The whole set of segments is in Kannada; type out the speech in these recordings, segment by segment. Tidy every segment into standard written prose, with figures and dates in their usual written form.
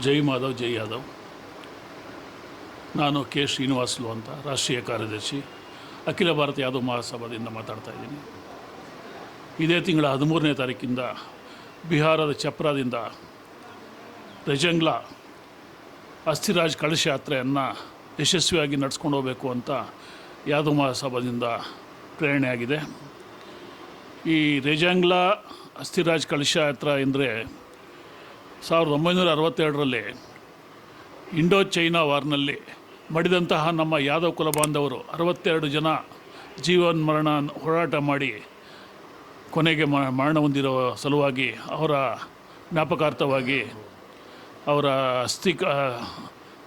ಜೈ ಮಾಧವ್ ಜೈ ಯಾದವ್. ನಾನು ಕೆ ಶ್ರೀನಿವಾಸುಲು ಅಂತ, ರಾಷ್ಟ್ರೀಯ ಕಾರ್ಯದರ್ಶಿ, ಅಖಿಲ ಭಾರತ ಯಾದವ್ ಮಹಾಸಭಾದಿಂದ ಮಾತಾಡ್ತಾ ಇದ್ದೀನಿ. ಇದೇ ತಿಂಗಳ 13ನೇ ತಾರೀಕಿಂದ ಬಿಹಾರದ ಛಪ್ರಾದಿಂದ ರೆಜಂಗ್ಲಾ ಅಸ್ಥಿರಾಜ್ ಕಳಶ ಯಾತ್ರೆಯನ್ನು ಯಶಸ್ವಿಯಾಗಿ ನಡೆಸ್ಕೊಂಡು ಹೋಗಬೇಕು ಅಂತ ಯಾದವ್ ಮಹಾಸಭಾದಿಂದ ಪ್ರೇರಣೆ ಆಗಿದೆ. ಈ ರೆಜಂಗ್ಲಾ ಅಸ್ಥಿರಾಜ್ ಕಳಶ ಯಾತ್ರೆ ಅಂದರೆ 1962ರಲ್ಲಿ ಇಂಡೋ ಚೈನಾ ವಾರ್ನಲ್ಲಿ ಮಡಿದಂತಹ ನಮ್ಮ ಯಾದವ್ ಕುಲ ಬಾಂಧವರು 62 ಜನ ಜೀವನ್ಮರಣ ಹೋರಾಟ ಮಾಡಿ ಕೊನೆಗೆ ಮರಣ ಹೊಂದಿರೋ ಸಲುವಾಗಿ ಅವರ ಜ್ಞಾಪಕಾರ್ಥವಾಗಿ ಅವರ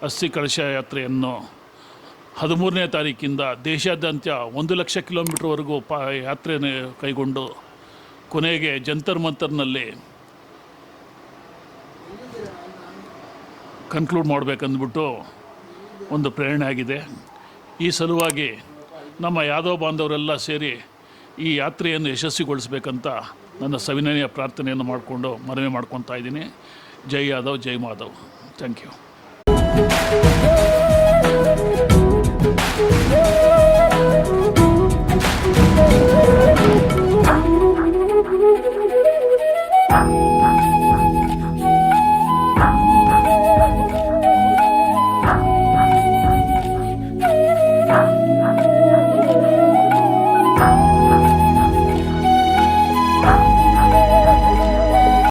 ಅಸ್ಥಿ ಕಳಶ ಯಾತ್ರೆಯನ್ನು 13ನೇ ತಾರೀಕಿಂದ ದೇಶಾದ್ಯಂತ 1 ಲಕ್ಷ ಕಿಲೋಮೀಟ್ರ್ವರೆಗೂ ಯಾತ್ರೆ ಕೈಗೊಂಡು ಕೊನೆಗೆ ಜಂತರ್ ಮಂತರ್ನಲ್ಲಿ ಕನ್ಕ್ಲೂಡ್ ಮಾಡಬೇಕಂದ್ಬಿಟ್ಟು ಒಂದು ಪ್ರೇರಣೆ ಆಗಿದೆ. ಈ ಸಲುವಾಗಿ ನಮ್ಮ ಯಾದವ್ ಬಾಂಧವರೆಲ್ಲ ಸೇರಿ ಈ ಯಾತ್ರೆಯನ್ನು ಯಶಸ್ವಿಗೊಳಿಸಬೇಕಂತ ನನ್ನ ಸವಿನಯ ಪ್ರಾರ್ಥನೆಯನ್ನು ಮಾಡಿಕೊಂಡು ಮನವಿ ಮಾಡ್ಕೊತಾ ಇದ್ದೀನಿ. ಜೈ ಯಾದವ್ ಜೈ ಮಾಧವ್. Thank you.